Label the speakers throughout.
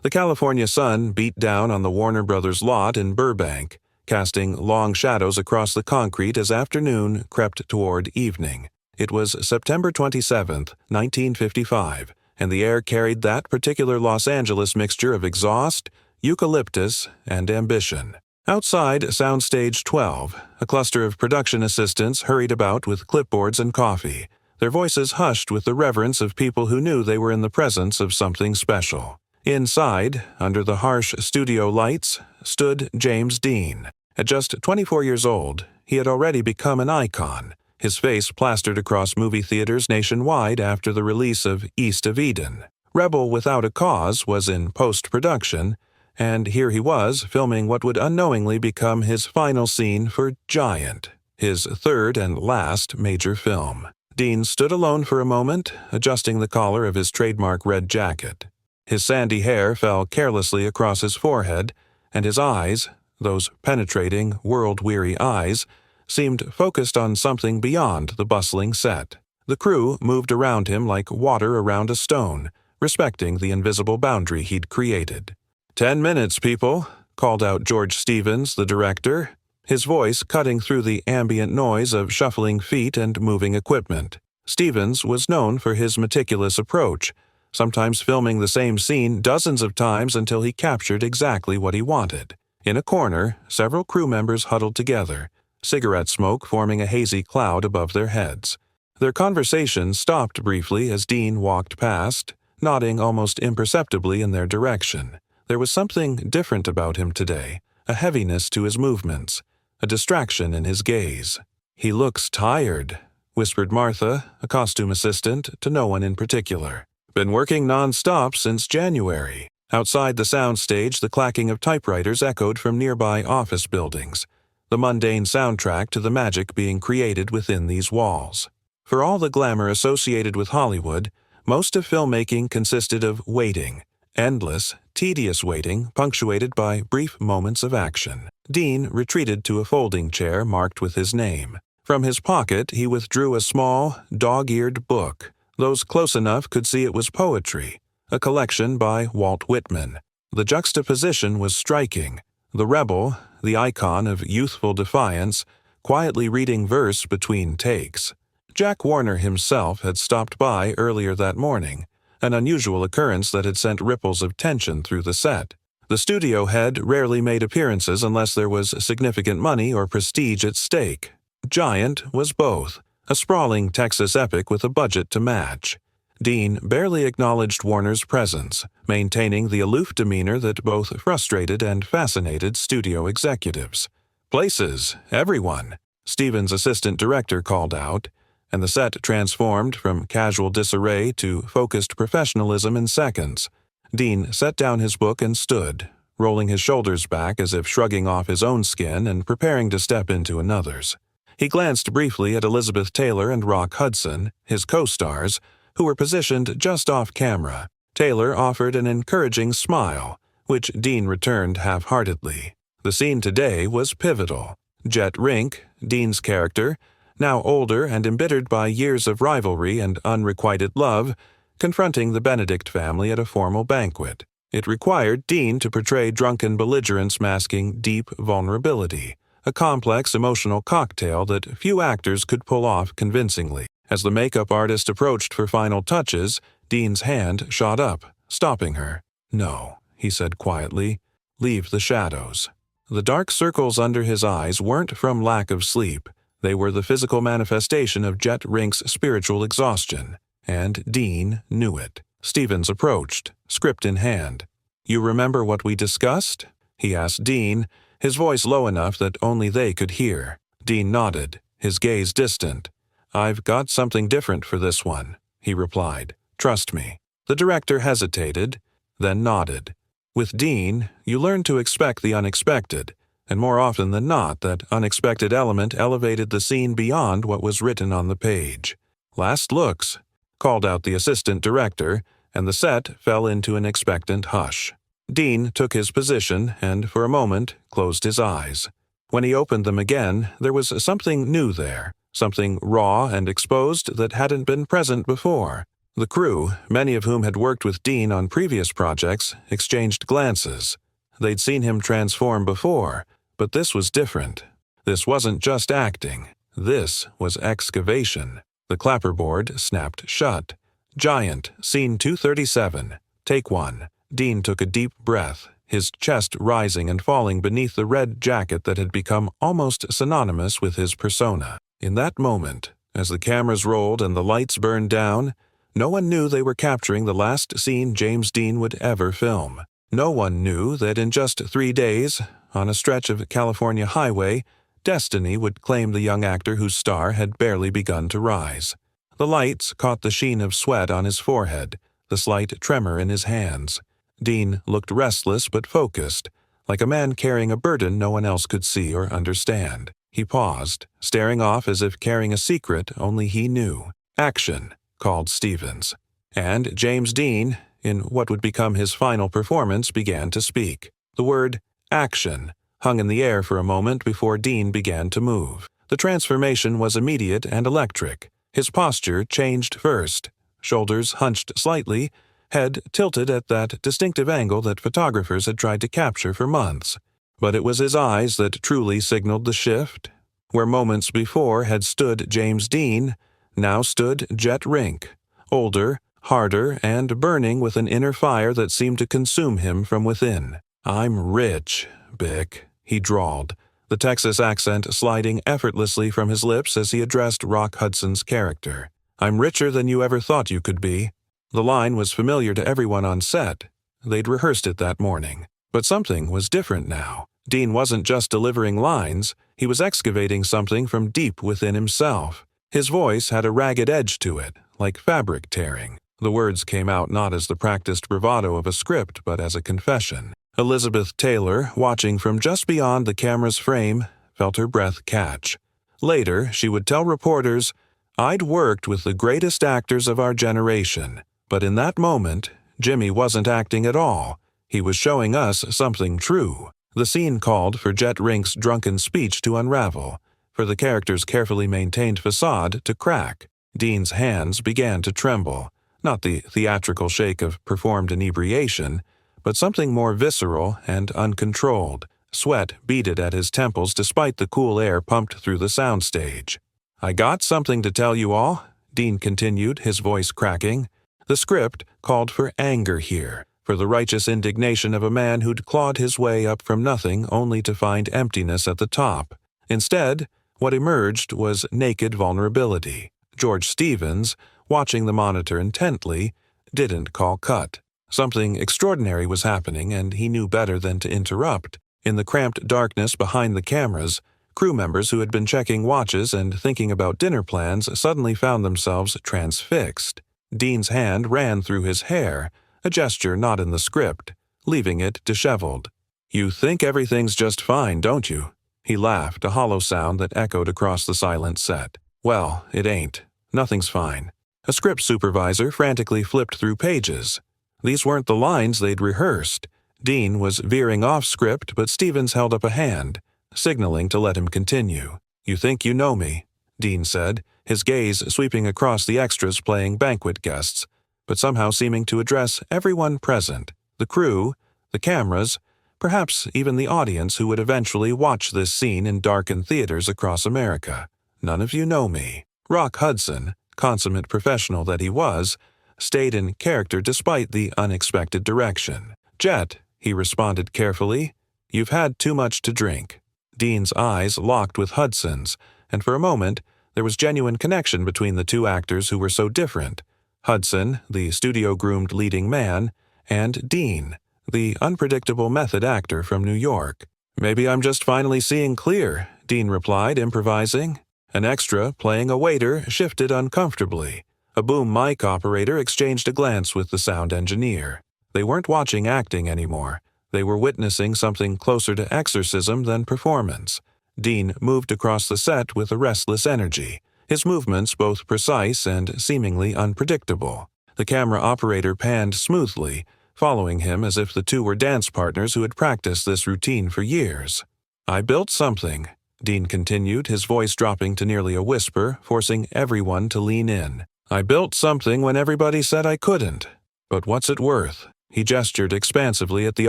Speaker 1: The California sun beat down on the Warner Brothers lot in Burbank, casting long shadows across the concrete as afternoon crept toward evening. It was September 27, 1955, and the air carried that particular Los Angeles mixture of exhaust, eucalyptus, and ambition. Outside Soundstage 12, a cluster of production assistants hurried about with clipboards and coffee, their voices hushed with the reverence of people who knew they were in the presence of something special. Inside, under the harsh studio lights, stood James Dean. At just 24 years old, he had already become an icon, his face plastered across movie theaters nationwide after the release of East of Eden. Rebel Without a Cause was in post-production, and here he was filming what would unknowingly become his final scene for Giant, his third and last major film. Dean stood alone for a moment, adjusting the collar of his trademark red jacket. His sandy hair fell carelessly across his forehead, and his eyes, those penetrating, world-weary eyes, seemed focused on something beyond the bustling set. The crew moved around him like water around a stone, respecting the invisible boundary he'd created. 10 minutes, people," called out George Stevens, the director, his voice cutting through the ambient noise of shuffling feet and moving equipment. Stevens was known for his meticulous approach, sometimes filming the same scene dozens of times until he captured exactly what he wanted. In a corner, several crew members huddled together, cigarette smoke forming a hazy cloud above their heads. Their conversation stopped briefly as Dean walked past, nodding almost imperceptibly in their direction. There was something different about him today, a heaviness to his movements, a distraction in his gaze. "He looks tired," whispered Martha, a costume assistant, to no one in particular. "Been working non-stop since January." Outside the soundstage, the clacking of typewriters echoed from nearby office buildings, the mundane soundtrack to the magic being created within these walls. For all the glamour associated with Hollywood, most of filmmaking consisted of waiting, endless, tedious waiting punctuated by brief moments of action. Dean retreated to a folding chair marked with his name. From his pocket, he withdrew a small, dog-eared book. Those close enough could see it was poetry, a collection by Walt Whitman. The juxtaposition was striking. The rebel, the icon of youthful defiance, quietly reading verse between takes. Jack Warner himself had stopped by earlier that morning, an unusual occurrence that had sent ripples of tension through the set. The studio head rarely made appearances unless there was significant money or prestige at stake. Giant was both, a sprawling Texas epic with a budget to match. Dean barely acknowledged Warner's presence, maintaining the aloof demeanor that both frustrated and fascinated studio executives. "Places, everyone," Stevens' assistant director called out, and the set transformed from casual disarray to focused professionalism in seconds. Dean set down his book and stood, rolling his shoulders back as if shrugging off his own skin and preparing to step into another's. He glanced briefly at Elizabeth Taylor and Rock Hudson, his co-stars, who were positioned just off camera. Taylor offered an encouraging smile, which Dean returned half-heartedly. The scene today was pivotal. Jet Rink, Dean's character, now older and embittered by years of rivalry and unrequited love, confronting the Benedict family at a formal banquet. It required Dean to portray drunken belligerence masking deep vulnerability, a complex emotional cocktail that few actors could pull off convincingly. As the makeup artist approached for final touches, Dean's hand shot up, stopping her. "No," he said quietly, "leave the shadows." The dark circles under his eyes weren't from lack of sleep. They were the physical manifestation of Jet Rink's spiritual exhaustion, and Dean knew it. Stevens approached, script in hand. "You remember what we discussed?" he asked Dean, his voice low enough that only they could hear. Dean nodded, his gaze distant. "I've got something different for this one," he replied. "Trust me." The director hesitated, then nodded. With Dean, you learned to expect the unexpected, and more often than not, that unexpected element elevated the scene beyond what was written on the page. "Last looks," called out the assistant director, and the set fell into an expectant hush. Dean took his position and, for a moment, closed his eyes. When he opened them again, there was something new there, something raw and exposed that hadn't been present before. The crew, many of whom had worked with Dean on previous projects, exchanged glances. They'd seen him transform before, but this was different. This wasn't just acting. This was excavation. The clapperboard snapped shut. Giant, scene 237. Take 1. Dean took a deep breath, his chest rising and falling beneath the red jacket that had become almost synonymous with his persona. In that moment, as the cameras rolled and the lights burned down, no one knew they were capturing the last scene James Dean would ever film. No one knew that in just 3 days, on a stretch of California highway, destiny would claim the young actor whose star had barely begun to rise. The lights caught the sheen of sweat on his forehead, the slight tremor in his hands. Dean looked restless but focused, like a man carrying a burden no one else could see or understand. He paused, staring off as if carrying a secret only he knew. "Action," called Stevens. And James Dean, in what would become his final performance, began to speak. The word "action" hung in the air for a moment before Dean began to move. The transformation was immediate and electric. His posture changed first, shoulders hunched slightly, head tilted at that distinctive angle that photographers had tried to capture for months. But it was his eyes that truly signaled the shift. Where moments before had stood James Dean, now stood Jet Rink, older, harder, and burning with an inner fire that seemed to consume him from within. "I'm rich, Bick," he drawled, the Texas accent sliding effortlessly from his lips as he addressed Rock Hudson's character. "I'm richer than you ever thought you could be." The line was familiar to everyone on set. They'd rehearsed it that morning. But something was different now. Dean wasn't just delivering lines, he was excavating something from deep within himself. His voice had a ragged edge to it, like fabric tearing. The words came out not as the practiced bravado of a script, but as a confession. Elizabeth Taylor, watching from just beyond the camera's frame, felt her breath catch. Later, she would tell reporters, "I'd worked with the greatest actors of our generation, but in that moment, Jimmy wasn't acting at all. He was showing us something true." The scene called for Jet Rink's drunken speech to unravel, for the character's carefully maintained facade to crack. Dean's hands began to tremble, not the theatrical shake of performed inebriation, but something more visceral and uncontrolled. Sweat beaded at his temples despite the cool air pumped through the soundstage. "I got something to tell you all," Dean continued, his voice cracking. The script called for anger here, for the righteous indignation of a man who'd clawed his way up from nothing only to find emptiness at the top. Instead, what emerged was naked vulnerability. George Stevens, watching the monitor intently, didn't call cut. Something extraordinary was happening, and he knew better than to interrupt. In the cramped darkness behind the cameras, crew members who had been checking watches and thinking about dinner plans suddenly found themselves transfixed. Dean's hand ran through his hair, a gesture not in the script, leaving it disheveled. "You think everything's just fine, don't you?" He laughed, a hollow sound that echoed across the silent set. "Well, it ain't. Nothing's fine." A script supervisor frantically flipped through pages. These weren't the lines they'd rehearsed. Dean was veering off script, but Stevens held up a hand, signaling to let him continue. "You think you know me," Dean said, his gaze sweeping across the extras playing banquet guests, but somehow seeming to address everyone present, the crew, the cameras, perhaps even the audience who would eventually watch this scene in darkened theaters across America. "None of you know me." Rock Hudson, consummate professional that he was, stayed in character despite the unexpected direction. "Jet," he responded carefully, "you've had too much to drink." Dean's eyes locked with Hudson's, and for a moment there was genuine connection between the two actors who were so different. Hudson, the studio-groomed leading man, and Dean, the unpredictable method actor from New York. "Maybe I'm just finally seeing clear," Dean replied, improvising. An extra, playing a waiter, shifted uncomfortably. A boom mic operator exchanged a glance with the sound engineer. They weren't watching acting anymore. They were witnessing something closer to exorcism than performance. Dean moved across the set with a restless energy, his movements both precise and seemingly unpredictable. The camera operator panned smoothly, following him as if the two were dance partners who had practiced this routine for years. "I built something," Dean continued, his voice dropping to nearly a whisper, forcing everyone to lean in. I built something when everybody said I couldn't. But what's it worth? He gestured expansively at the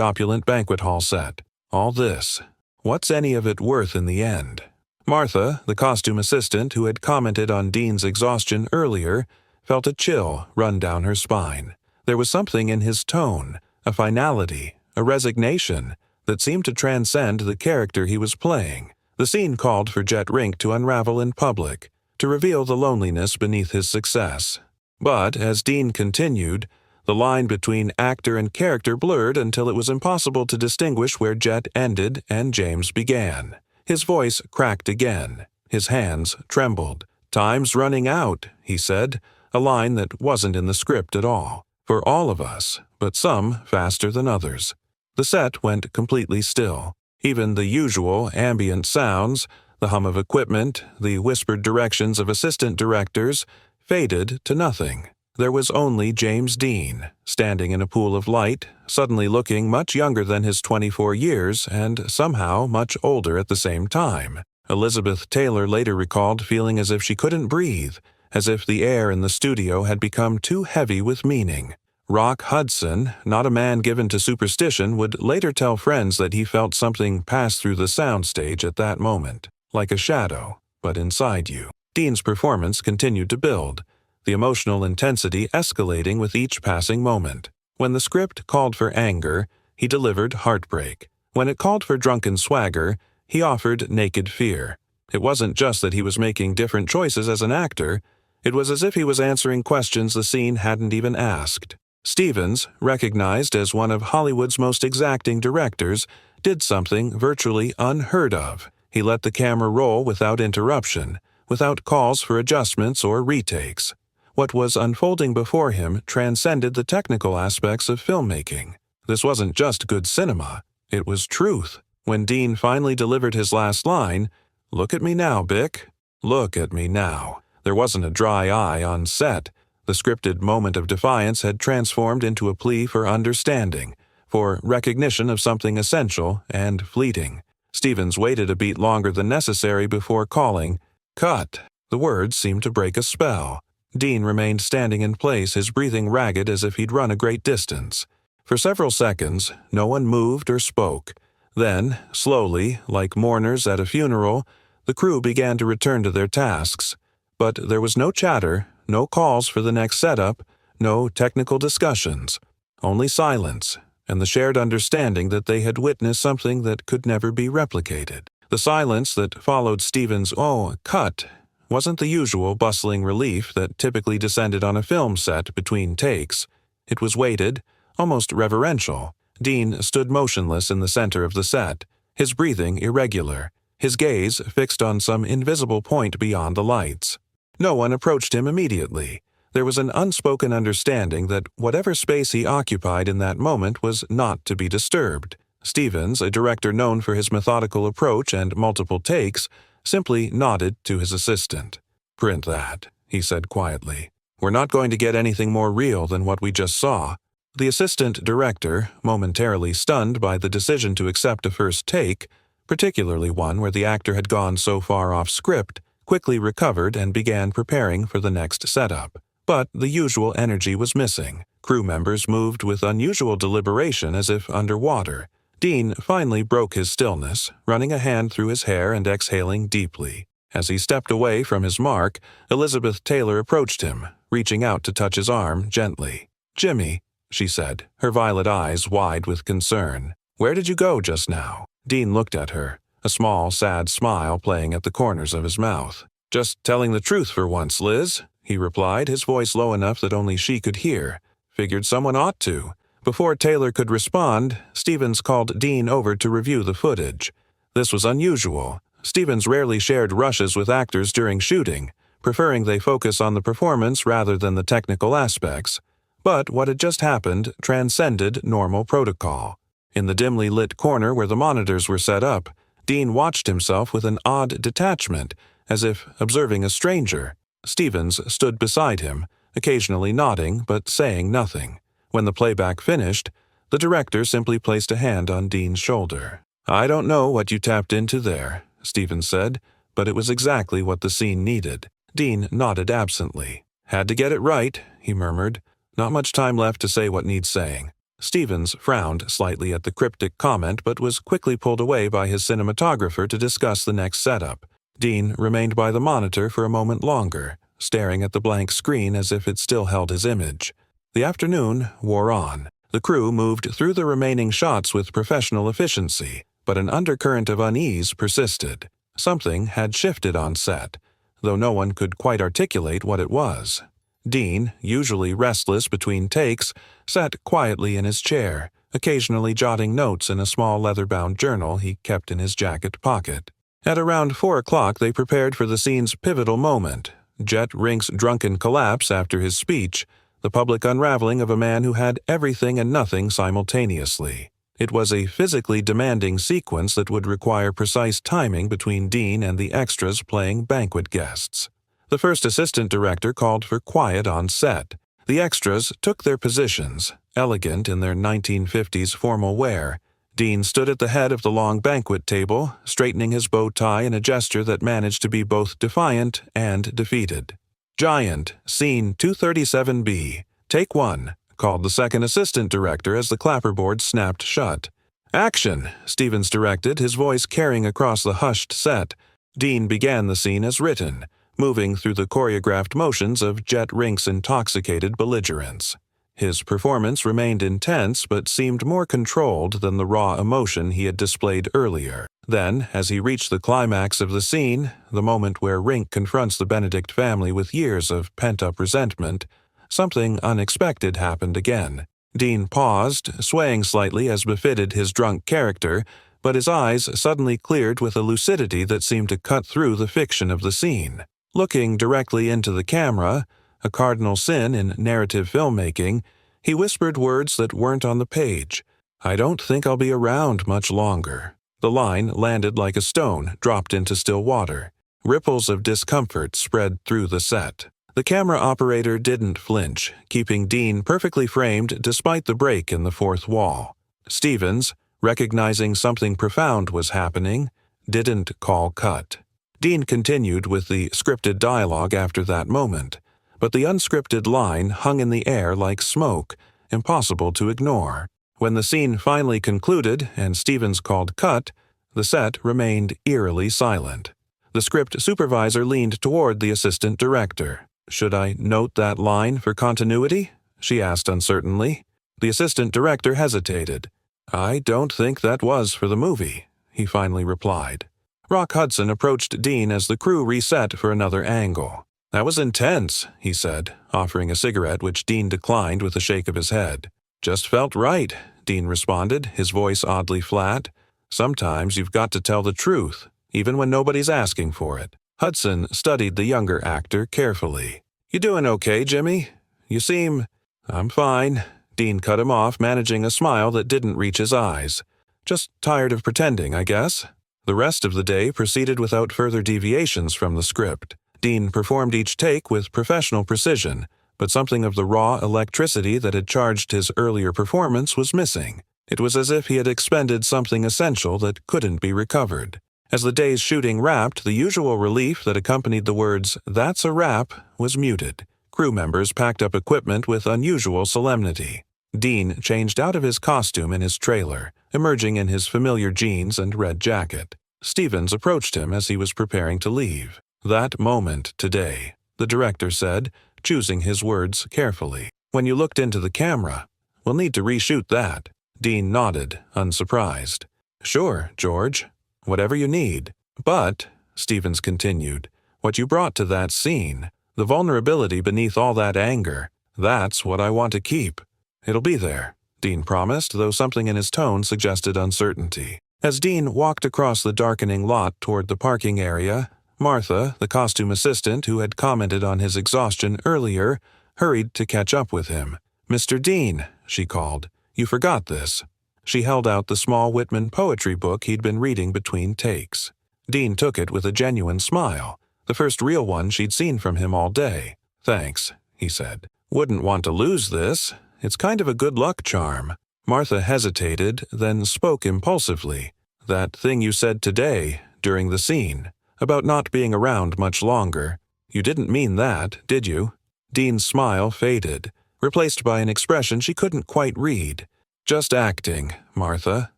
Speaker 1: opulent banquet hall set. All this. What's any of it worth in the end? Martha, the costume assistant who had commented on Dean's exhaustion earlier, felt a chill run down her spine. There was something in his tone, a finality, a resignation, that seemed to transcend the character he was playing. The scene called for Jet Rink to unravel in public, to reveal the loneliness beneath his success. But, as Dean continued, the line between actor and character blurred until it was impossible to distinguish where Jet ended and James began. His voice cracked again. His hands trembled. "Time's running out," he said, a line that wasn't in the script at all. For all of us, but some faster than others. The set went completely still. Even the usual ambient sounds, the hum of equipment, the whispered directions of assistant directors, faded to nothing. There was only James Dean, standing in a pool of light, suddenly looking much younger than his 24 years and somehow much older at the same time. Elizabeth Taylor later recalled feeling as if she couldn't breathe, as if the air in the studio had become too heavy with meaning. Rock Hudson, not a man given to superstition, would later tell friends that he felt something pass through the soundstage at that moment, like a shadow, but inside you. Dean's performance continued to build, the emotional intensity escalating with each passing moment. When the script called for anger, he delivered heartbreak. When it called for drunken swagger, he offered naked fear. It wasn't just that he was making different choices as an actor, it was as if he was answering questions the scene hadn't even asked. Stevens, recognized as one of Hollywood's most exacting directors, did something virtually unheard of. He let the camera roll without interruption, without calls for adjustments or retakes. What was unfolding before him transcended the technical aspects of filmmaking. This wasn't just good cinema, it was truth. When Dean finally delivered his last line, "Look at me now, Bick. Look at me now," there wasn't a dry eye on set. The scripted moment of defiance had transformed into a plea for understanding, for recognition of something essential and fleeting. Stevens waited a beat longer than necessary before calling, "Cut." The words seemed to break a spell. Dean remained standing in place, his breathing ragged as if he'd run a great distance. For several seconds, no one moved or spoke. Then, slowly, like mourners at a funeral, the crew began to return to their tasks. But there was no chatter, no calls for the next setup, no technical discussions. Only silence, and the shared understanding that they had witnessed something that could never be replicated. The silence that followed Stevens' "Oh, cut" wasn't the usual bustling relief that typically descended on a film set between takes. It was weighted, almost reverential. Dean stood motionless in the center of the set, his breathing irregular, his gaze fixed on some invisible point beyond the lights. No one approached him immediately. There was an unspoken understanding that whatever space he occupied in that moment was not to be disturbed. Stevens, a director known for his methodical approach and multiple takes, simply nodded to his assistant. "Print that," he said quietly. "We're not going to get anything more real than what we just saw." The assistant director, momentarily stunned by the decision to accept a first take, particularly one where the actor had gone so far off script, quickly recovered and began preparing for the next setup. But the usual energy was missing. Crew members moved with unusual deliberation as if underwater. Dean finally broke his stillness, running a hand through his hair and exhaling deeply. As he stepped away from his mark, Elizabeth Taylor approached him, reaching out to touch his arm gently. "Jimmy," she said, her violet eyes wide with concern. "Where did you go just now?" Dean looked at her, a small, sad smile playing at the corners of his mouth. "Just telling the truth for once, Liz," he replied, his voice low enough that only she could hear. "Figured someone ought to." Before Taylor could respond, Stevens called Dean over to review the footage. This was unusual. Stevens rarely shared rushes with actors during shooting, preferring they focus on the performance rather than the technical aspects. But what had just happened transcended normal protocol. In the dimly lit corner where the monitors were set up, Dean watched himself with an odd detachment, as if observing a stranger. Stevens stood beside him, occasionally nodding but saying nothing. When the playback finished, the director simply placed a hand on Dean's shoulder. "I don't know what you tapped into there," Stevens said, but it was exactly what the scene needed. Dean nodded absently. Had to get it right, he murmured. Not much time left to say what needs saying. Stevens frowned slightly at the cryptic comment but was quickly pulled away by his cinematographer to discuss the next setup. Dean remained by the monitor for a moment longer, staring at the blank screen as if it still held his image. The afternoon wore on. The crew moved through the remaining shots with professional efficiency, but an undercurrent of unease persisted. Something had shifted on set, though no one could quite articulate what it was. Dean, usually restless between takes, sat quietly in his chair, occasionally jotting notes in a small leather-bound journal he kept in his jacket pocket. At around 4 o'clock they prepared for the scene's pivotal moment, Jet Rink's drunken collapse after his speech, the public unraveling of a man who had everything and nothing simultaneously. It was a physically demanding sequence that would require precise timing between Dean and the extras playing banquet guests. The first assistant director called for quiet on set. The extras took their positions, elegant in their 1950s formal wear. Dean stood at the head of the long banquet table, straightening his bow tie in a gesture that managed to be both defiant and defeated. "Giant, scene 237B. Take 1, called the second assistant director as the clapperboard snapped shut. "Action," Stevens directed, his voice carrying across the hushed set. Dean began the scene as written, moving through the choreographed motions of Jet Rink's intoxicated belligerence. His performance remained intense but seemed more controlled than the raw emotion he had displayed earlier. Then, as he reached the climax of the scene, the moment where Rink confronts the Benedict family with years of pent-up resentment, something unexpected happened again. Dean paused, swaying slightly as befitted his drunk character, but his eyes suddenly cleared with a lucidity that seemed to cut through the fiction of the scene. Looking directly into the camera, a cardinal sin in narrative filmmaking, he whispered words that weren't on the page. "I don't think I'll be around much longer." The line landed like a stone dropped into still water. Ripples of discomfort spread through the set. The camera operator didn't flinch, keeping Dean perfectly framed despite the break in the fourth wall. Stevens, recognizing something profound was happening, didn't call cut. Dean continued with the scripted dialogue after that moment, but the unscripted line hung in the air like smoke, impossible to ignore. When the scene finally concluded and Stevens called cut, the set remained eerily silent. The script supervisor leaned toward the assistant director. "Should I note that line for continuity?" she asked uncertainly. The assistant director hesitated. "I don't think that was for the movie," he finally replied. Rock Hudson approached Dean as the crew reset for another angle. "That was intense," he said, offering a cigarette which Dean declined with a shake of his head. "Just felt right," Dean responded, his voice oddly flat. "Sometimes you've got to tell the truth, even when nobody's asking for it." Hudson studied the younger actor carefully. "You doing okay, Jimmy? You seem—" "I'm fine," Dean cut him off, managing a smile that didn't reach his eyes. "Just tired of pretending, I guess." The rest of the day proceeded without further deviations from the script. Dean performed each take with professional precision, but something of the raw electricity that had charged his earlier performance was missing. It was as if he had expended something essential that couldn't be recovered. As the day's shooting wrapped, the usual relief that accompanied the words, "That's a wrap," was muted. Crew members packed up equipment with unusual solemnity. Dean changed out of his costume in his trailer, emerging in his familiar jeans and red jacket. Stevens approached him as he was preparing to leave. "That moment today," the director said, choosing his words carefully. "When you looked into the camera, we'll need to reshoot that." Dean nodded, unsurprised. "Sure, George. Whatever you need. But," Stevens continued, "what you brought to that scene, the vulnerability beneath all that anger, that's what I want to keep. It'll be there," Dean promised, though something in his tone suggested uncertainty. As Dean walked across the darkening lot toward the parking area, Martha, the costume assistant who had commented on his exhaustion earlier, hurried to catch up with him. "Mr. Dean," she called, "you forgot this." She held out the small Whitman poetry book he'd been reading between takes. Dean took it with a genuine smile, the first real one she'd seen from him all day. "Thanks," he said. "Wouldn't want to lose this. It's kind of a good luck charm." Martha hesitated, then spoke impulsively. "That thing you said today, during the scene, about not being around much longer. You didn't mean that, did you?" Dean's smile faded, replaced by an expression she couldn't quite read. "Just acting, Martha,"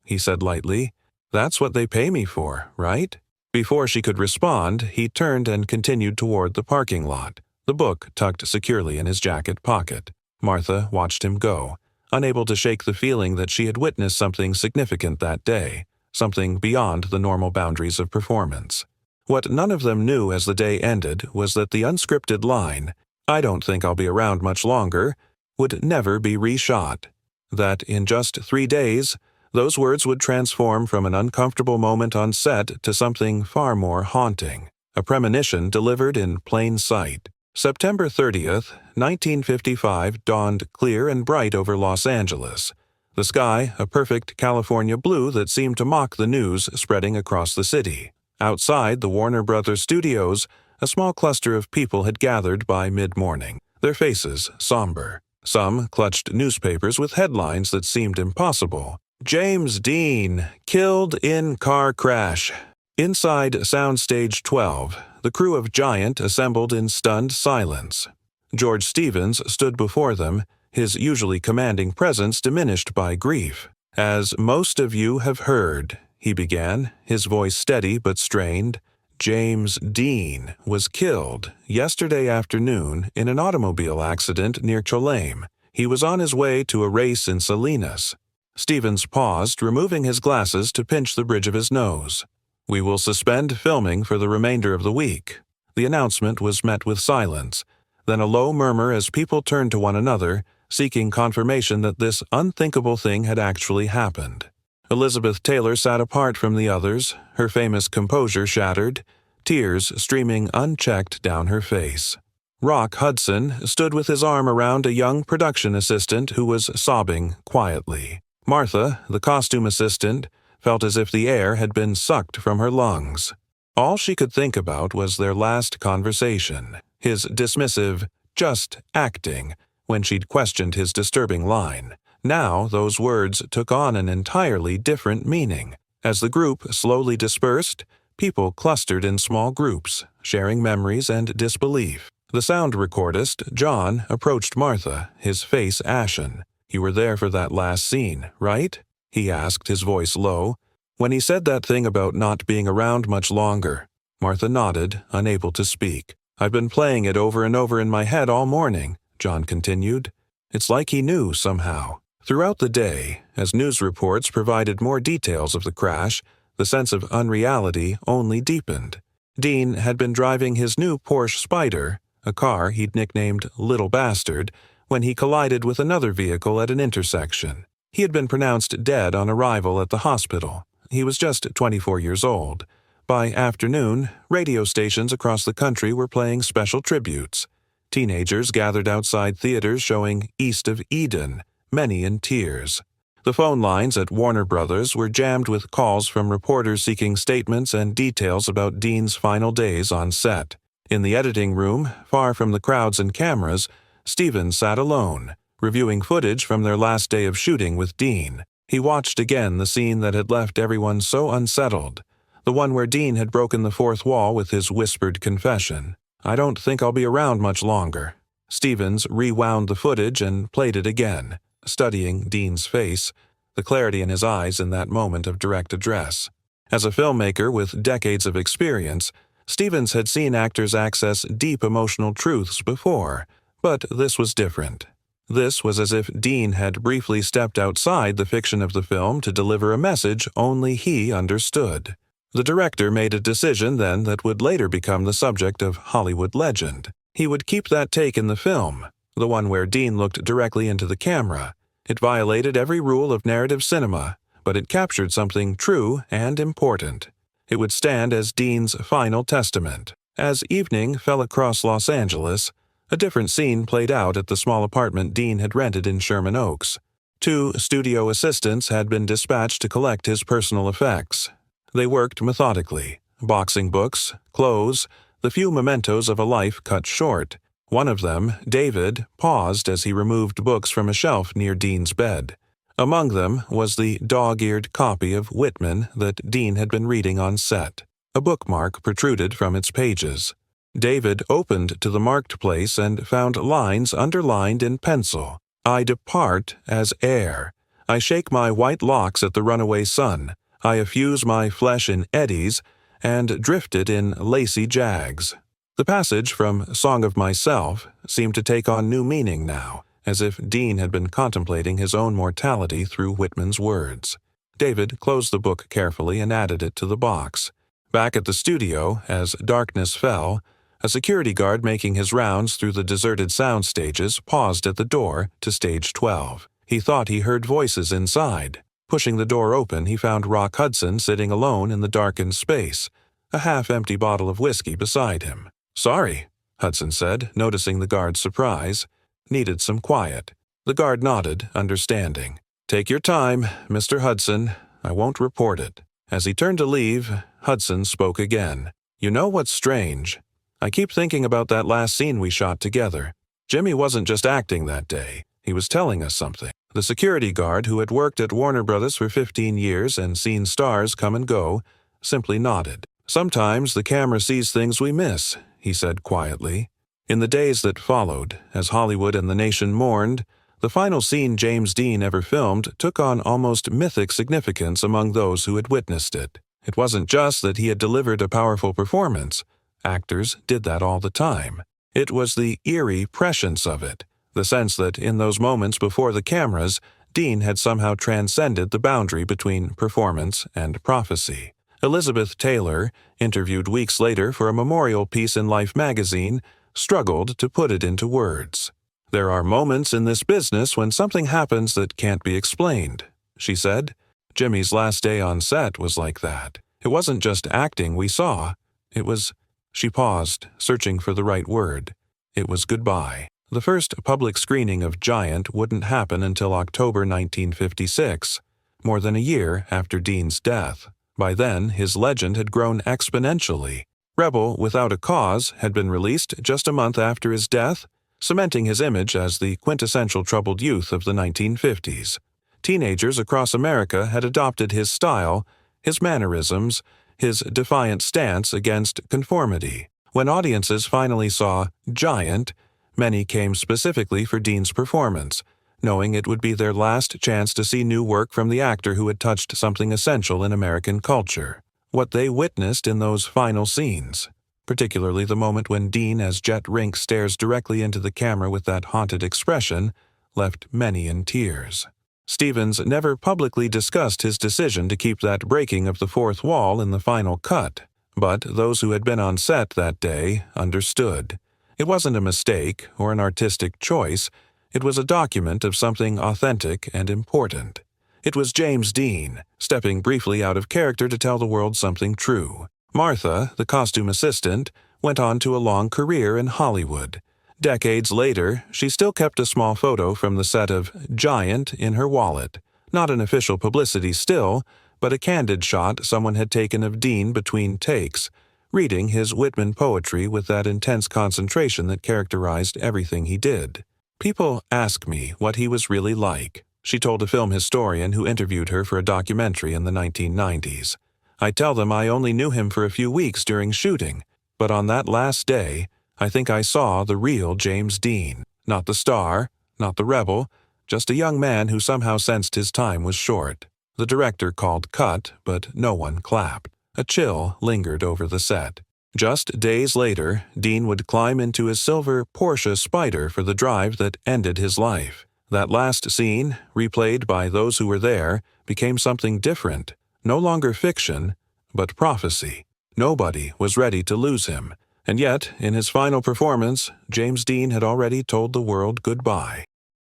Speaker 1: he said lightly. "That's what they pay me for, right?" Before she could respond, he turned and continued toward the parking lot, the book tucked securely in his jacket pocket. Martha watched him go, unable to shake the feeling that she had witnessed something significant that day, something beyond the normal boundaries of performance. What none of them knew as the day ended was that the unscripted line, "I don't think I'll be around much longer," would never be reshot. That in just 3 days, those words would transform from an uncomfortable moment on set to something far more haunting, a premonition delivered in plain sight. September 30th, 1955 dawned clear and bright over Los Angeles. The sky a perfect California blue that seemed to mock the news spreading across the city. Outside the Warner Brothers studios, a small cluster of people had gathered by mid-morning, their faces somber. Some clutched newspapers with headlines that seemed impossible. "James Dean, killed in car crash." Inside Soundstage 12, the crew of Giant assembled in stunned silence. George Stevens stood before them, his usually commanding presence diminished by grief. "As most of you have heard," he began, his voice steady but strained, "James Dean was killed yesterday afternoon in an automobile accident near Cholame. He was on his way to a race in Salinas." Stevens paused, removing his glasses to pinch the bridge of his nose. "We will suspend filming for the remainder of the week." The announcement was met with silence, then a low murmur as people turned to one another, seeking confirmation that this unthinkable thing had actually happened. Elizabeth Taylor sat apart from the others, her famous composure shattered, tears streaming unchecked down her face. Rock Hudson stood with his arm around a young production assistant who was sobbing quietly. Martha, the costume assistant, felt as if the air had been sucked from her lungs. All she could think about was their last conversation, his dismissive, "just acting," when she'd questioned his disturbing line. Now those words took on an entirely different meaning. As the group slowly dispersed, people clustered in small groups, sharing memories and disbelief. The sound recordist, John, approached Martha, his face ashen. "You were there for that last scene, right?" he asked, his voice low. "When he said that thing about not being around much longer." Martha nodded, unable to speak. "I've been playing it over and over in my head all morning," John continued. "It's like he knew somehow." Throughout the day, as news reports provided more details of the crash, the sense of unreality only deepened. Dean had been driving his new Porsche Spyder, a car he'd nicknamed Little Bastard, when he collided with another vehicle at an intersection. He had been pronounced dead on arrival at the hospital. He was just 24 years old. By afternoon, radio stations across the country were playing special tributes. Teenagers gathered outside theaters showing East of Eden, many in tears. The phone lines at Warner Brothers were jammed with calls from reporters seeking statements and details about Dean's final days on set. In the editing room, far from the crowds and cameras, Stevens sat alone, reviewing footage from their last day of shooting with Dean. He watched again the scene that had left everyone so unsettled, the one where Dean had broken the fourth wall with his whispered confession. "I don't think I'll be around much longer." Stevens rewound the footage and played it again, studying Dean's face, the clarity in his eyes in that moment of direct address. As a filmmaker with decades of experience, Stevens had seen actors access deep emotional truths before, but this was different. This was as if Dean had briefly stepped outside the fiction of the film to deliver a message only he understood. The director made a decision then that would later become the subject of Hollywood legend. He would keep that take in the film, the one where Dean looked directly into the camera. It violated every rule of narrative cinema, but it captured something true and important. It would stand as Dean's final testament. As evening fell across Los Angeles, a different scene played out at the small apartment Dean had rented in Sherman Oaks. 2 studio assistants had been dispatched to collect his personal effects. They worked methodically, boxing books, clothes, the few mementos of a life cut short. One of them, David, paused as he removed books from a shelf near Dean's bed. Among them was the dog-eared copy of Whitman that Dean had been reading on set. A bookmark protruded from its pages. David opened to the marked place and found lines underlined in pencil. I depart as air. I shake my white locks at the runaway sun. I effuse my flesh in eddies and drift it in lacy jags. The passage from Song of Myself seemed to take on new meaning now, as if Dean had been contemplating his own mortality through Whitman's words. David closed the book carefully and added it to the box. Back at the studio, as darkness fell, a security guard making his rounds through the deserted sound stages paused at the door to stage 12. He thought he heard voices inside. Pushing the door open, he found Rock Hudson sitting alone in the darkened space, a half-empty bottle of whiskey beside him. "Sorry," Hudson said, noticing the guard's surprise. "Needed some quiet." The guard nodded, understanding. "Take your time, Mr. Hudson. I won't report it." As he turned to leave, Hudson spoke again. "You know what's strange? I keep thinking about that last scene we shot together. Jimmy wasn't just acting that day. He was telling us something." The security guard, who had worked at Warner Brothers for 15 years and seen stars come and go, simply nodded. "Sometimes the camera sees things we miss," he said quietly. In the days that followed, as Hollywood and the nation mourned, the final scene James Dean ever filmed took on almost mythic significance among those who had witnessed it. It wasn't just that he had delivered a powerful performance. Actors did that all the time. It was the eerie prescience of it, the sense that in those moments before the cameras, Dean had somehow transcended the boundary between performance and prophecy. Elizabeth Taylor, interviewed weeks later for a memorial piece in Life magazine, struggled to put it into words. "There are moments in this business when something happens that can't be explained," she said. Jimmy's last day on set was like that. It wasn't just acting we saw. It was... She paused, searching for the right word. It was goodbye. The first public screening of Giant wouldn't happen until October 1956, more than a year after Dean's death. By then, his legend had grown exponentially. Rebel Without a Cause had been released just a month after his death, cementing his image as the quintessential troubled youth of the 1950s. Teenagers across America had adopted his style, his mannerisms, his defiant stance against conformity. When audiences finally saw Giant, many came specifically for Dean's performance, knowing it would be their last chance to see new work from the actor who had touched something essential in American culture. What they witnessed in those final scenes, particularly the moment when Dean as Jet Rink stares directly into the camera with that haunted expression, left many in tears. Stevens never publicly discussed his decision to keep that breaking of the fourth wall in the final cut, but those who had been on set that day understood. It wasn't a mistake or an artistic choice. It was a document of something authentic and important. It was James Dean, stepping briefly out of character to tell the world something true. Martha, the costume assistant, went on to a long career in Hollywood. Decades later, she still kept a small photo from the set of Giant in her wallet. Not an official publicity still, but a candid shot someone had taken of Dean between takes, reading his Whitman poetry with that intense concentration that characterized everything he did. "People ask me what he was really like," she told a film historian who interviewed her for a documentary in the 1990s. "I tell them I only knew him for a few weeks during shooting, but on that last day, I think I saw the real James Dean. Not the star, not the rebel, just a young man who somehow sensed his time was short." The director called cut, but no one clapped. A chill lingered over the set. Just days later, Dean would climb into his silver Porsche Spyder for the drive that ended his life. That last scene, replayed by those who were there, became something different. No longer fiction, but prophecy. Nobody was ready to lose him. And yet, in his final performance, James Dean had already told the world goodbye.